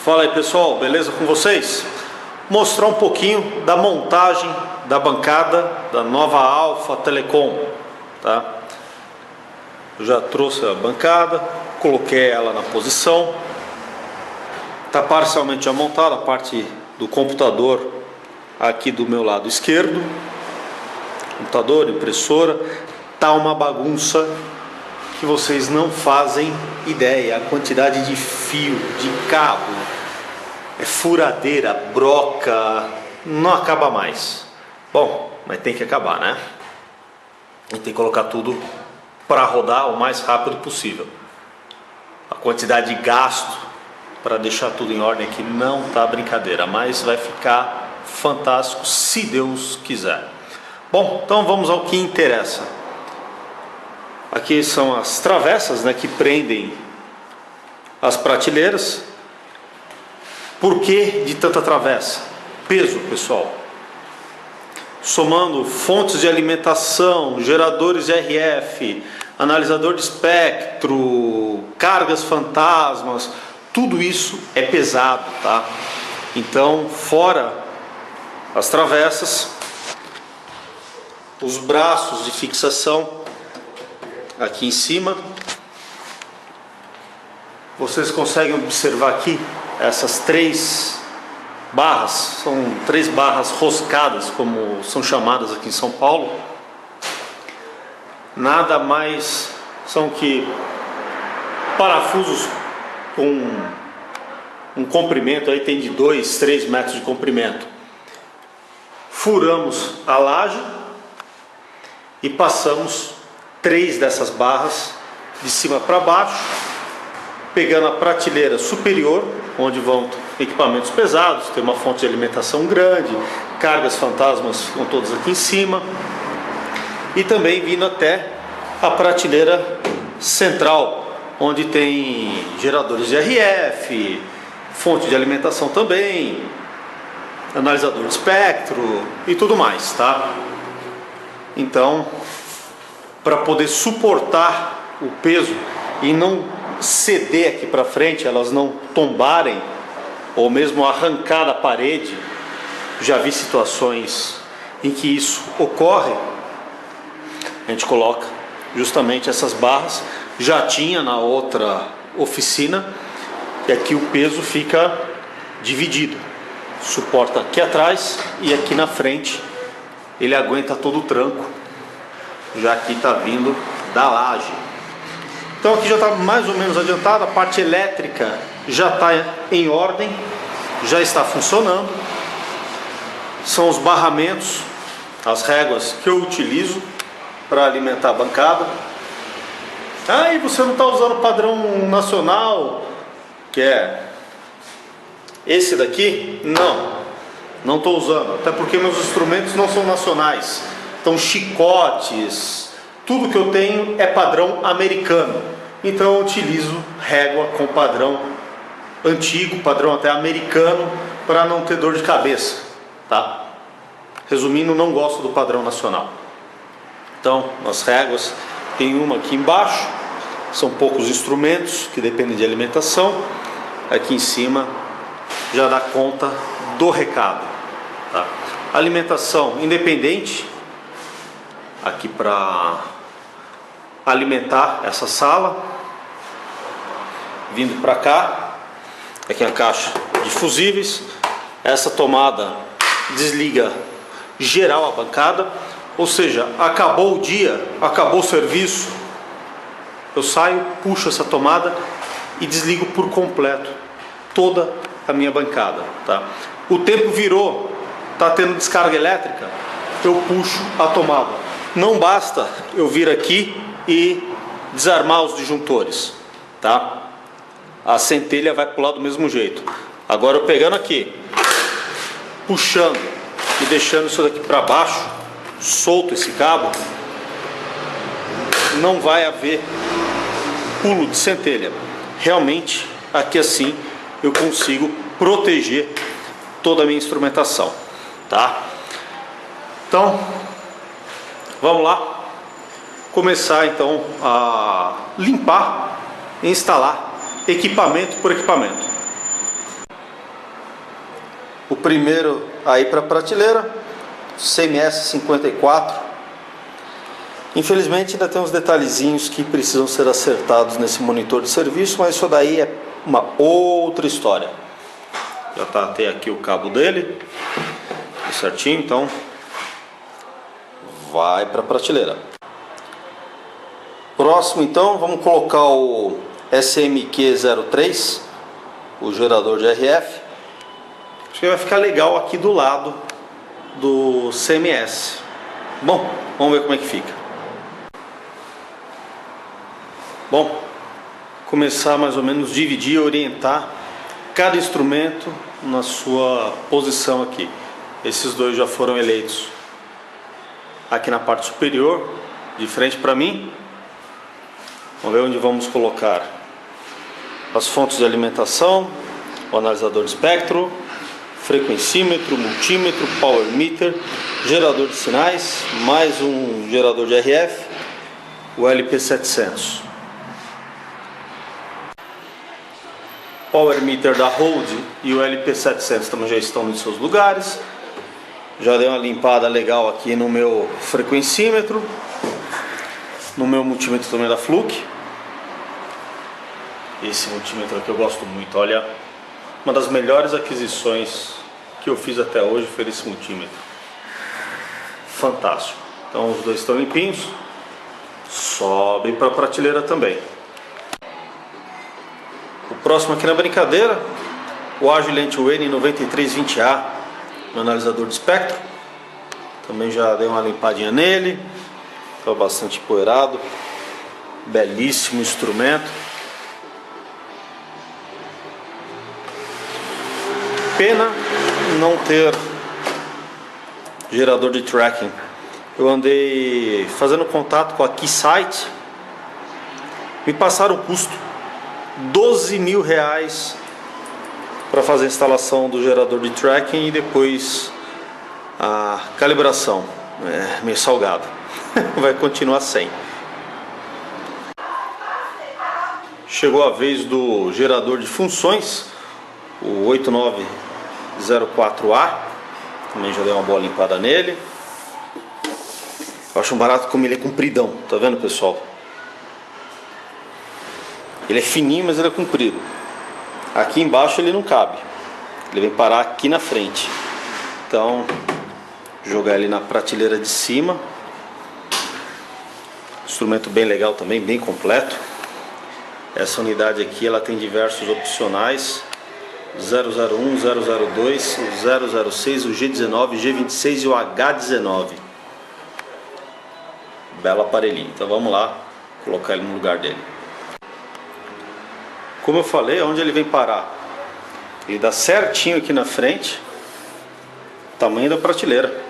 Fala aí pessoal, beleza com vocês? Mostrar um pouquinho da montagem da bancada da nova Alpha Telecom, tá? Eu já trouxe a bancada, coloquei ela na posição, está parcialmente já montada a parte do computador aqui do meu lado esquerdo, computador, impressora, tá uma bagunça que vocês não fazem ideia, a quantidade de fio, de cabo, furadeira, broca, não acaba mais. Bom, mas tem que acabar, né? E tem que colocar tudo para rodar o mais rápido possível. A quantidade de gasto para deixar tudo em ordem aqui não tá brincadeira, mas vai ficar fantástico se Deus quiser. Bom, então vamos ao que interessa. Aqui são as travessas, né, que prendem as prateleiras. Por que de tanta travessa? Peso, pessoal. Somando fontes de alimentação, geradores de RF, analisador de espectro, cargas fantasmas, tudo isso é pesado, tá? Então, fora as travessas, os braços de fixação aqui em cima, vocês conseguem observar aqui essas três barras, são três barras roscadas, como são chamadas aqui em São Paulo. Nada mais são que parafusos com um comprimento aí, tem de 2, 3 metros de comprimento. Furamos a laje e passamos 3 dessas barras de cima para baixo, pegando a prateleira superior, onde vão equipamentos pesados, tem uma fonte de alimentação grande, cargas fantasmas ficam todas aqui em cima, e também vindo até a prateleira central, onde tem geradores de RF, fonte de alimentação também, analisador de espectro e tudo mais, tá? Então, para poder suportar o peso e não ceder aqui para frente, elas não tombarem ou mesmo arrancar da parede, já vi situações em que isso ocorre, a gente coloca justamente essas barras. Já tinha na outra oficina, e aqui o peso fica dividido, suporta aqui atrás e aqui na frente ele aguenta todo o tranco, já que está vindo da laje. Então aqui já está mais ou menos adiantado, a parte elétrica já está em ordem, já está funcionando. São os barramentos, as réguas que eu utilizo para alimentar a bancada. Ah, e você não está usando o padrão nacional, que é esse daqui? Não estou usando, até porque meus instrumentos não são nacionais. Então chicotes, tudo que eu tenho é padrão americano. Então eu utilizo régua com padrão antigo, padrão até americano, para não ter dor de cabeça, tá? Resumindo, não gosto do padrão nacional. Então, as réguas, tem uma aqui embaixo, são poucos instrumentos que dependem de alimentação. Aqui em cima já dá conta do recado, tá? Alimentação independente aqui para alimentar essa sala, vindo para cá, aqui a caixa de fusíveis. Essa tomada desliga geral a bancada, ou seja, acabou o dia, acabou o serviço, eu saio, puxo essa tomada e desligo por completo toda a minha bancada, tá? O tempo virou, tá tendo descarga elétrica, eu puxo a tomada. Não basta eu vir aqui e desarmar os disjuntores, tá? A centelha vai pular do mesmo jeito. Agora eu pegando aqui, puxando e deixando isso daqui para baixo, solto esse cabo, não vai haver pulo de centelha. Realmente aqui assim eu consigo proteger toda a minha instrumentação, tá? Então vamos lá começar então a limpar e instalar equipamento por equipamento. O primeiro aí para a prateleira, CMS 54. Infelizmente ainda tem uns detalhezinhos que precisam ser acertados nesse monitor de serviço, mas isso daí é uma outra história. Já tá até aqui o cabo dele, certinho, então vai para a prateleira. Próximo então, vamos colocar o SMQ03, o gerador de RF. Acho que vai ficar legal aqui do lado do CMS. Bom, vamos ver como é que fica. Bom, começar mais ou menos dividir e orientar cada instrumento na sua posição aqui. Esses dois já foram eleitos aqui na parte superior, de frente para mim. Vamos ver onde vamos colocar as fontes de alimentação, o analisador de espectro, frequencímetro, multímetro, power meter, gerador de sinais, mais um gerador de RF, o LP700. Power meter da Hold e o LP700 também já estão nos seus lugares. Já dei uma limpada legal aqui no meu frequencímetro, no meu multímetro também da Fluke. Esse multímetro aqui eu gosto muito, olha, uma das melhores aquisições que eu fiz até hoje foi esse multímetro. Fantástico. Então os dois estão limpinhos. Sobe para a prateleira também. O próximo aqui na brincadeira, o Agilent Wayne 9320A, meu analisador de espectro. Também já dei uma limpadinha nele. Está bastante empoeirado. Belíssimo instrumento. Pena não ter gerador de tracking. Eu andei fazendo contato com a Keysight. Me passaram o custo R$12.000 para fazer a instalação do gerador de tracking e depois a calibração. É meio salgado. Vai continuar sem. Chegou a vez do gerador de funções, o 8904A. Também já dei uma boa limpada nele. Eu acho um barato como ele é compridão, tá vendo, pessoal? Ele é fininho, mas ele é comprido. Aqui embaixo ele não cabe. Ele vem parar aqui na frente. Então, jogar ele na prateleira de cima. Instrumento bem legal também, bem completo. Essa unidade aqui, ela tem diversos opcionais. 001, 002, o 006, o G19, o G26 e o H19. Belo aparelhinho. Então vamos lá, colocar ele no lugar dele. Como eu falei, onde ele vem parar? Ele dá certinho aqui na frente, tamanho da prateleira.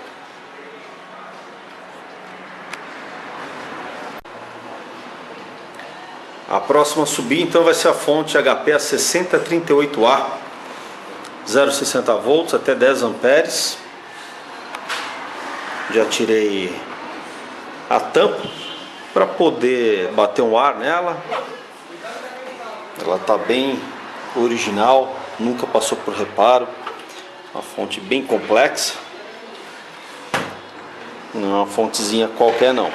A próxima a subir então vai ser a fonte HP A6038A, 0,60 volts até 10 amperes. Já tirei a tampa para poder bater um ar nela. Ela está bem original, nunca passou por reparo. Uma fonte bem complexa. Não é uma fontezinha qualquer não.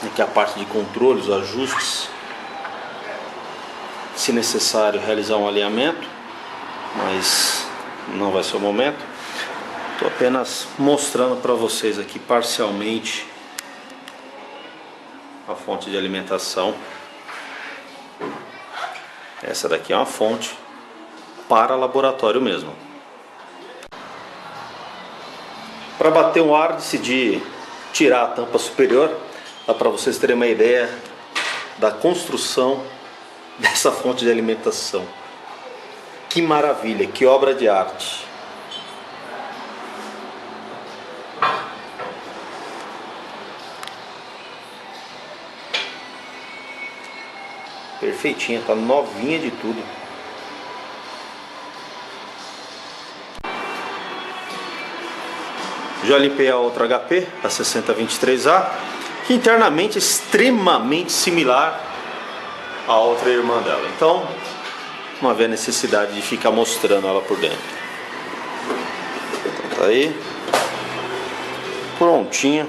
Aqui a parte de controle, os ajustes. Se necessário realizar um alinhamento, mas não vai ser o momento. Estou apenas mostrando para vocês aqui parcialmente a fonte de alimentação. Essa daqui é uma fonte para laboratório mesmo. Para bater um ar, decidi tirar a tampa superior, dá para vocês terem uma ideia da construção dessa fonte de alimentação. Que maravilha, que obra de arte. Perfeitinha, tá novinha de tudo. Já limpei a outra HP, a 6023A, que internamente é extremamente similar à outra irmã dela. Então, não havia necessidade de ficar mostrando ela por dentro. Tá aí. Prontinha.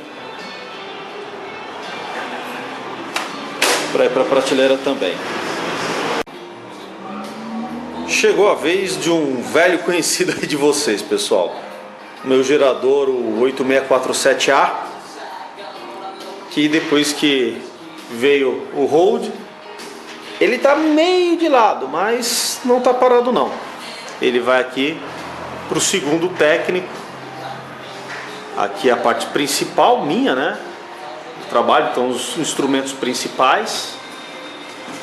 Para ir para a prateleira também. Chegou a vez de um velho conhecido aí de vocês, pessoal. Meu gerador, o 8647A, que depois que veio o Hold, ele tá meio de lado, mas não tá parado não. Ele vai aqui para o segundo técnico. Aqui é a parte principal minha, né? Do trabalho, então os instrumentos principais.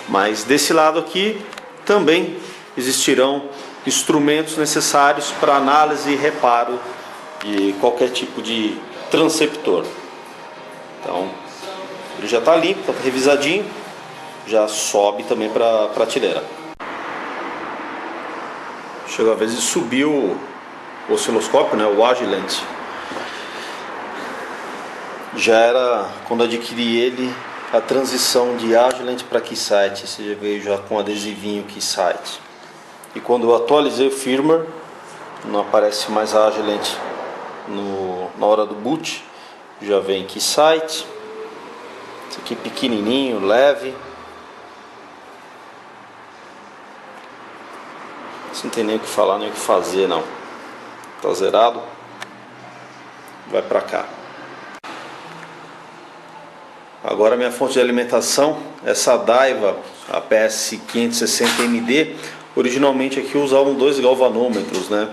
Mas desse lado aqui também existirão instrumentos necessários para análise e reparo de qualquer tipo de transceptor. Então ele já está limpo, está revisadinho, já sobe também para a prateleira. Chegou a vez de subir o osciloscópio, né, o Agilent. Já era, quando adquiri ele, a transição de Agilent para Keysight. Esse já veio já com adesivinho Keysight. E quando eu atualizei o firmware, não aparece mais a Agilent na hora do boot, já vem Keysight. Esse aqui pequenininho, leve. Isso não tem nem o que falar, nem o que fazer não. Tá zerado. Vai pra cá. Agora minha fonte de alimentação, essa Daiwa, a PS560MD, originalmente aqui usavam 2 galvanômetros, né?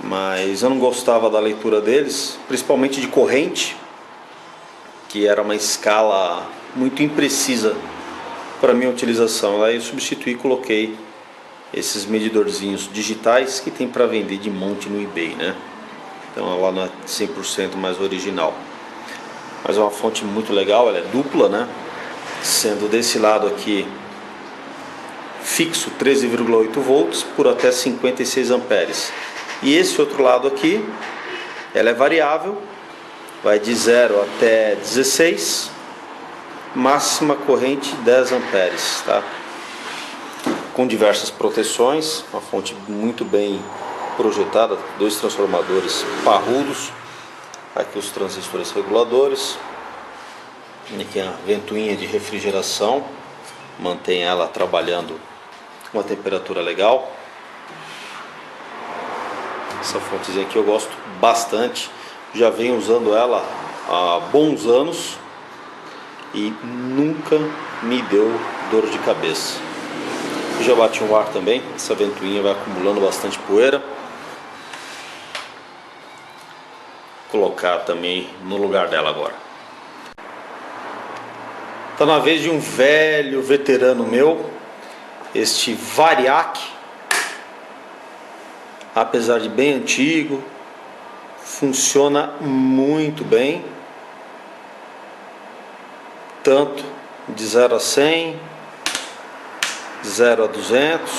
Mas eu não gostava da leitura deles, principalmente de corrente, que era uma escala muito imprecisa para minha utilização. Aí eu substituí e coloquei esses medidorzinhos digitais que tem para vender de monte no eBay, né? Então ela não é 100% mais original. Mas é uma fonte muito legal, ela é dupla, né? Sendo desse lado aqui fixo 13,8 volts por até 56 amperes. E esse outro lado aqui, ela é variável, vai de 0 até 16, máxima corrente 10 amperes, tá? Com diversas proteções, uma fonte muito bem projetada, 2 transformadores parrudos. Aqui os transistores reguladores. Aqui a ventoinha de refrigeração, mantém ela trabalhando com uma temperatura legal. Essa fontezinha aqui eu gosto bastante, já venho usando ela há bons anos e nunca me deu dor de cabeça. Eu já bati um ar também, essa ventoinha vai acumulando bastante poeira. Colocar também no lugar dela agora. Tá na vez de um velho veterano meu, este Variac, apesar de bem antigo, funciona muito bem, tanto de 0 a 100, 0 a 200,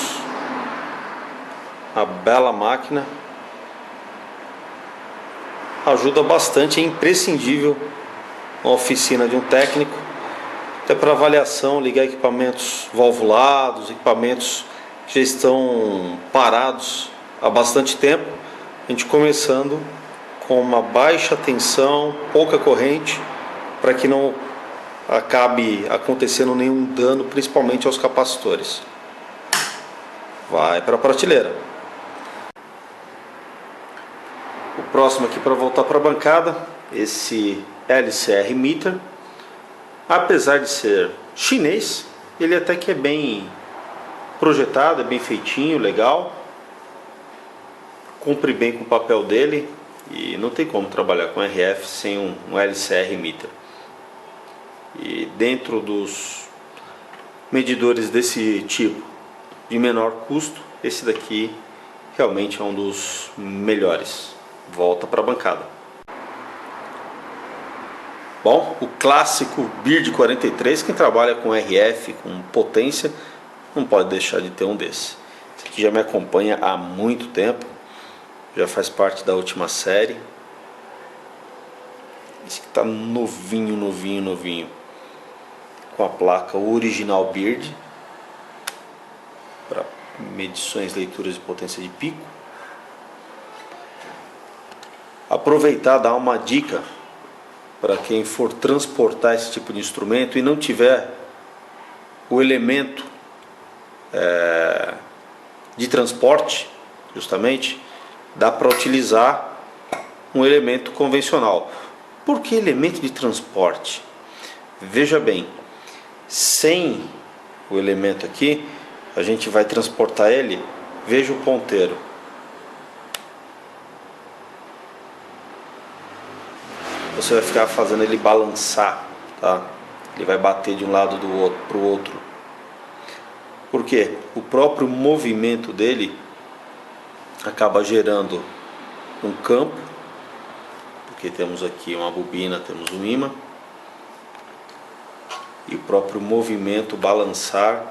uma bela máquina. Ajuda bastante, é imprescindível uma oficina de um técnico, até para avaliação, ligar equipamentos valvulados, equipamentos que já estão parados há bastante tempo, a gente começando com uma baixa tensão, pouca corrente, para que não acabe acontecendo nenhum dano, principalmente aos capacitores. Vai para a prateleira. O próximo aqui para voltar para a bancada, esse LCR Meter. Apesar de ser chinês, ele até que é bem projetado, é bem feitinho, legal. Cumpre bem com o papel dele e não tem como trabalhar com RF sem um LCR Meter. E dentro dos medidores desse tipo de menor custo, esse daqui realmente é um dos melhores. Volta para a bancada. Bom, o clássico Beard 43, quem trabalha com RF, com potência, não pode deixar de ter um desse. Esse aqui já me acompanha há muito tempo, já faz parte da última série. Esse aqui está novinho, novinho, novinho, com a placa original Beard, para medições, leituras de potência de pico. aproveitar, dar uma dica para quem for transportar esse tipo de instrumento e não tiver o elemento de transporte, justamente, dá para utilizar um elemento convencional. Por que elemento de transporte? Veja bem, sem o elemento aqui, a gente vai transportar ele, veja o ponteiro. Você vai ficar fazendo ele balançar, tá? Ele vai bater de um lado para o outro. Por quê? O próprio movimento dele acaba gerando um campo, porque temos aqui uma bobina, temos um ímã, e o próprio movimento, balançar,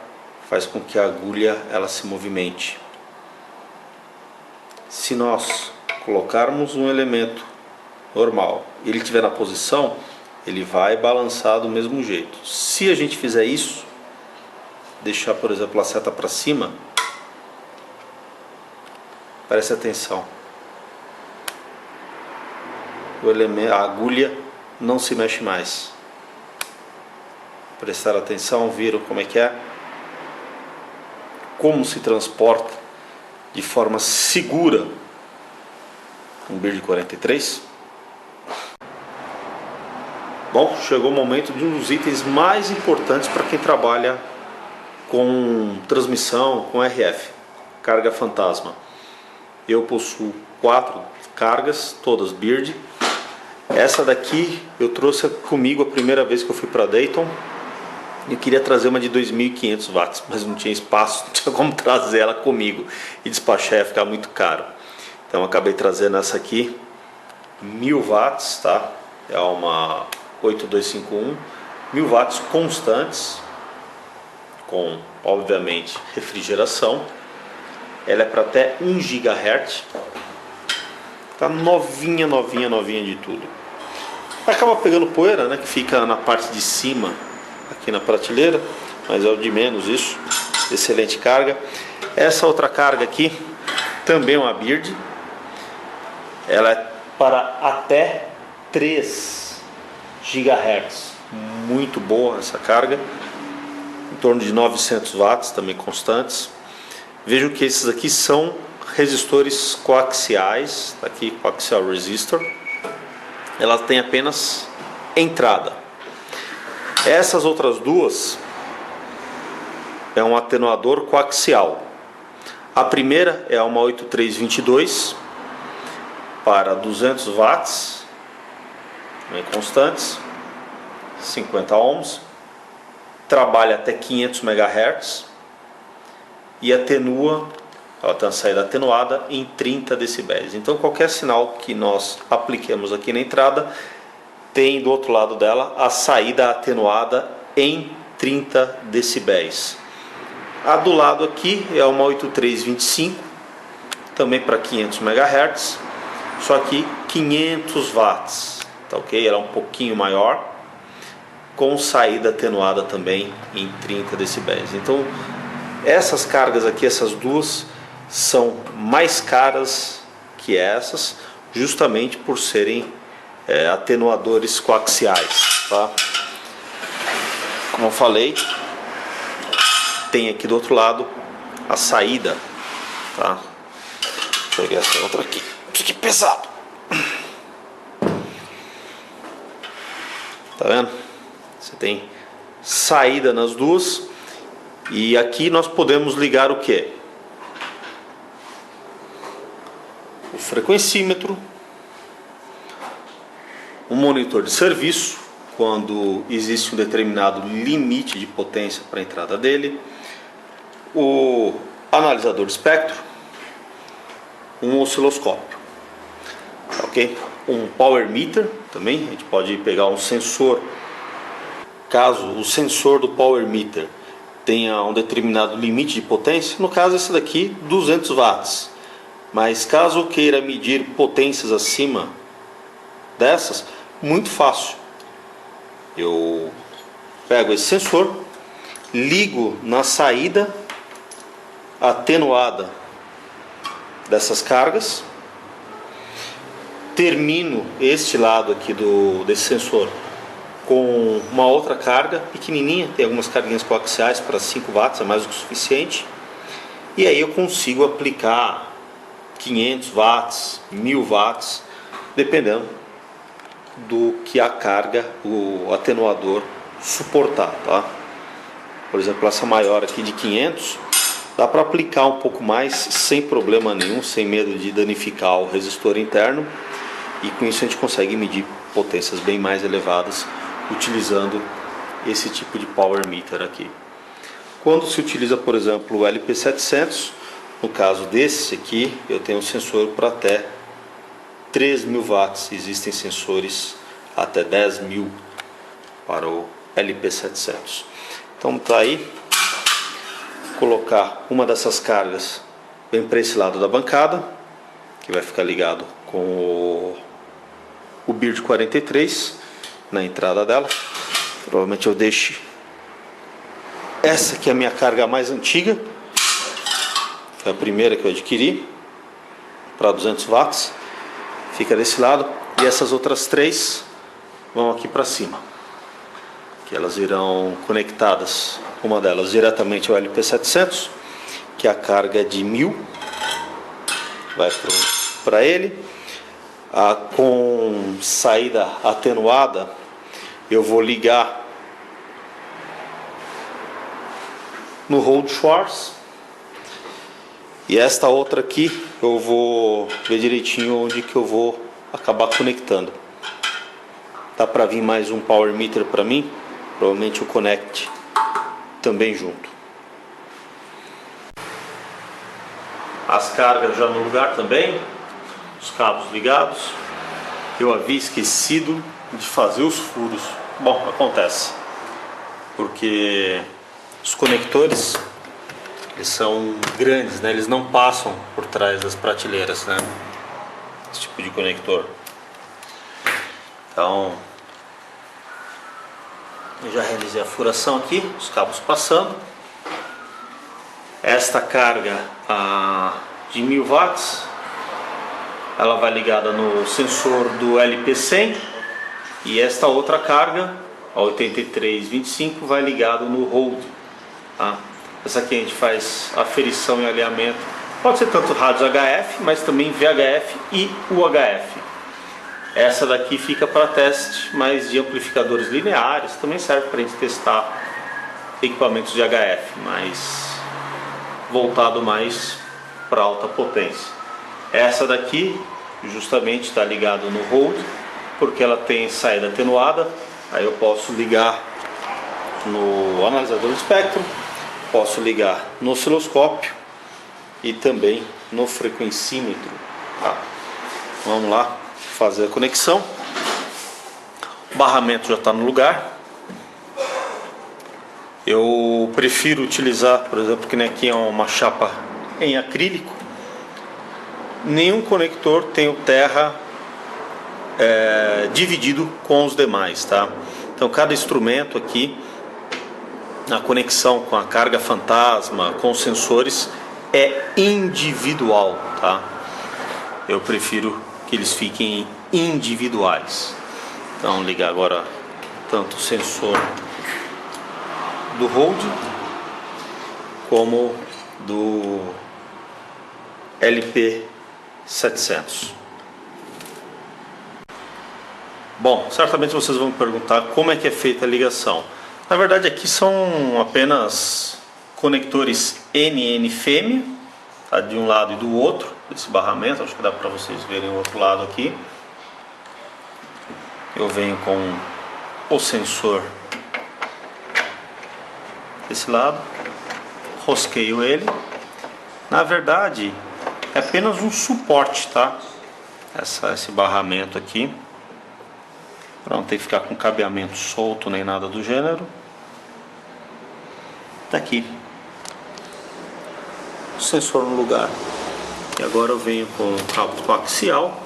faz com que a agulha ela se movimente. Se nós colocarmos um elemento normal, ele estiver na posição, ele vai balançar do mesmo jeito. Se a gente fizer isso, deixar, por exemplo, a seta para cima, preste atenção, a agulha não se mexe mais. Prestar atenção, viram como é que é? Como se transporta de forma segura um Beard 43? Bom, chegou o momento de um dos itens mais importantes para quem trabalha com transmissão, com RF, carga fantasma. Eu possuo 4 cargas, todas Beard. Essa daqui eu trouxe comigo a primeira vez que eu fui para Dayton. Eu queria trazer uma de 2.500 watts, mas não tinha espaço, não tinha como trazer ela comigo. E despachar ia ficar muito caro. Então acabei trazendo essa aqui, 1000 watts, tá? É uma 8251, 1000 watts constantes, com obviamente refrigeração. Ela é para até 1 GHz. Tá novinha, novinha, novinha de tudo. Acaba pegando poeira, né, que fica na parte de cima aqui na prateleira, mas é o de menos isso. Excelente carga. Essa outra carga aqui também é uma Beard. Ela é para até 3 GHz. Muito boa essa carga. Em torno de 900 watts, também constantes. Vejam que esses aqui são resistores coaxiais. Tá aqui, coaxial resistor. Ela tem apenas entrada. Essas outras duas é um atenuador coaxial. A primeira é uma 8322 para 200 watts, bem constantes, 50 ohms, trabalha até 500 MHz e atenua, ela tem uma saída atenuada em 30 decibéis. Então qualquer sinal que nós apliquemos aqui na entrada tem do outro lado dela a saída atenuada em 30 decibéis. A do lado aqui é uma 8325, também para 500 MHz, só que 500 watts, tá ok? Ela é um pouquinho maior, com saída atenuada também em 30 decibéis. Então essas cargas aqui, essas duas, são mais caras que essas, justamente por serem atenuadores coaxiais, tá? Como eu falei, tem aqui do outro lado a saída, tá? Vou pegar essa outra aqui. Isso aqui é pesado. Tá vendo? Você tem saída nas duas. E aqui nós podemos ligar o que? O frequencímetro, um monitor de serviço, quando existe um determinado limite de potência para a entrada dele, o analisador de espectro, um osciloscópio, ok? Um power meter também, a gente pode pegar um sensor, caso o sensor do power meter tenha um determinado limite de potência, no caso esse daqui 200 watts, mas caso queira medir potências acima dessas, muito fácil, eu pego esse sensor, ligo na saída atenuada dessas cargas, termino este lado aqui desse sensor com uma outra carga pequenininha, tem algumas carguinhas coaxiais para 5 watts, é mais do que o suficiente, e aí eu consigo aplicar 500 watts, 1000 watts, dependendo do que a carga, o atenuador suportar, tá? Por exemplo, essa maior aqui de 500, dá para aplicar um pouco mais sem problema nenhum, sem medo de danificar o resistor interno, e com isso a gente consegue medir potências bem mais elevadas utilizando esse tipo de power meter aqui. Quando se utiliza, por exemplo, o LP700, no caso desse aqui, eu tenho um sensor para até 3.000 watts, existem sensores até 10.000 para o LP700. Então tá aí, colocar uma dessas cargas bem para esse lado da bancada, que vai ficar ligado com o Bird 43 na entrada dela. Provavelmente eu deixe essa que é a minha carga mais antiga, foi a primeira que eu adquiri, para 200 watts, fica desse lado, e essas outras 3 vão aqui para cima, que elas irão conectadas, uma delas diretamente ao LP700, que a carga é de 1000, vai para ele, com saída atenuada, eu vou ligar no Hold Schwarz, e esta outra aqui eu vou ver direitinho onde que eu vou acabar conectando. Dá para vir mais um power meter para mim, provavelmente eu conecte também junto. As cargas já no lugar também, os cabos ligados. Eu havia esquecido de fazer os furos. Bom, acontece, porque os conectores, eles são grandes, né? Eles não passam por trás das prateleiras, né? Esse tipo de conector. Então, eu já realizei a furação aqui, os cabos passando. Esta carga de 1000 watts, ela vai ligada no sensor do LP100, e esta outra carga, a 8325, vai ligado no Hold, tá? Essa aqui a gente faz aferição e alinhamento, pode ser tanto rádios HF, mas também VHF e UHF. Essa daqui fica para teste mais de amplificadores lineares, também serve para a gente testar equipamentos de HF, mas voltado mais para alta potência. Essa daqui justamente está ligado no Hold, porque ela tem saída atenuada, aí eu posso ligar no analisador de espectro, posso ligar no osciloscópio e também no frequencímetro, tá? Vamos lá fazer a conexão. O barramento já está no lugar. Eu prefiro utilizar, por exemplo, que nem aqui é uma chapa em acrílico. Nenhum conector tem o terra dividido com os demais, tá? Então cada instrumento aqui, a conexão com a carga fantasma, com os sensores, é individual, tá? Eu prefiro que eles fiquem individuais. Então ligar agora tanto o sensor do Hold como do LP700. Bom, certamente vocês vão me perguntar como é que é feita a ligação. Na verdade aqui são apenas conectores NN fêmea, tá, de um lado e do outro desse barramento. Acho que dá para vocês verem o outro lado aqui. Eu venho com o sensor desse lado, rosqueio ele. Na verdade é apenas um suporte, tá? Esse barramento aqui, para não ter que ficar com cabeamento solto nem nada do gênero. Tá aqui o sensor no lugar. E agora eu venho com o cabo coaxial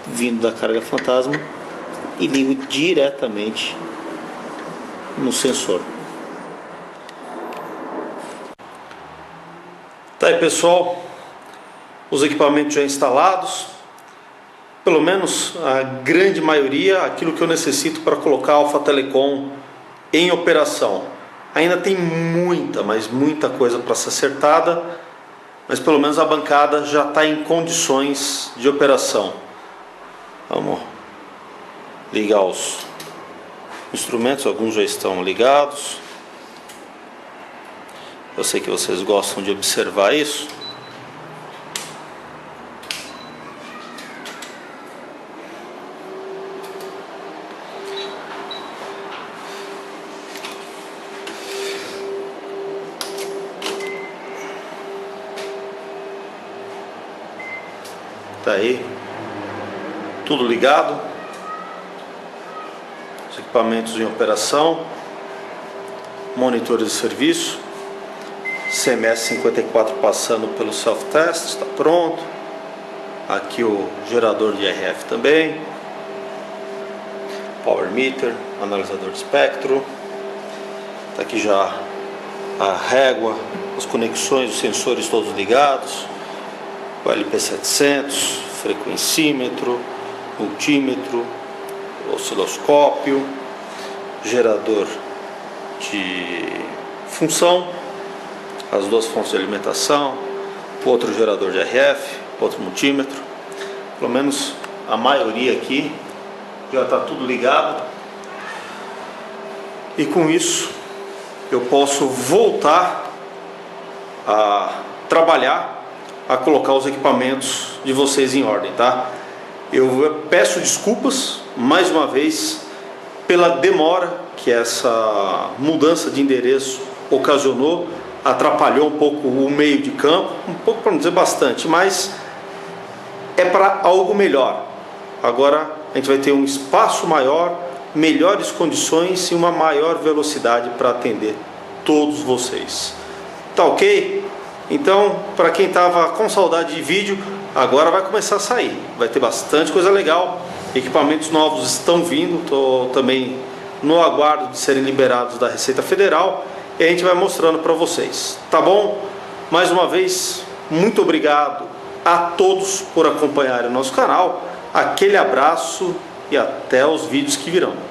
vindo da carga fantasma e ligo diretamente no sensor. Tá aí, pessoal, os equipamentos já instalados. pelo menos a grande maioria, aquilo que eu necessito para colocar a Alpha Telecom em operação. Ainda tem muita, mas muita coisa para ser acertada, mas pelo menos a bancada já está em condições de operação. Vamos ligar os instrumentos, alguns já estão ligados. Eu sei que vocês gostam de observar isso. Tá aí, tudo ligado, os equipamentos em operação, monitores de serviço, CMS54 passando pelo self-test, está pronto. Aqui o gerador de RF também, power meter, analisador de espectro, está aqui já a régua, as conexões, os sensores todos ligados. O LP700, frequencímetro, multímetro, osciloscópio, gerador de função, as duas fontes de alimentação, outro gerador de RF, outro multímetro. Pelo menos a maioria aqui já está tudo ligado. E com isso eu posso voltar a trabalhar, a colocar os equipamentos de vocês em ordem, tá? Eu peço desculpas mais uma vez pela demora que essa mudança de endereço ocasionou, atrapalhou um pouco o meio de campo, um pouco para não dizer bastante, mas é para algo melhor. Agora a gente vai ter um espaço maior, melhores condições e uma maior velocidade para atender todos vocês. Tá ok? Então, para quem estava com saudade de vídeo, agora vai começar a sair. Vai ter bastante coisa legal. Equipamentos novos estão vindo. Estou também no aguardo de serem liberados da Receita Federal. E a gente vai mostrando para vocês. Tá bom? Mais uma vez, muito obrigado a todos por acompanharem o nosso canal. Aquele abraço e até os vídeos que virão.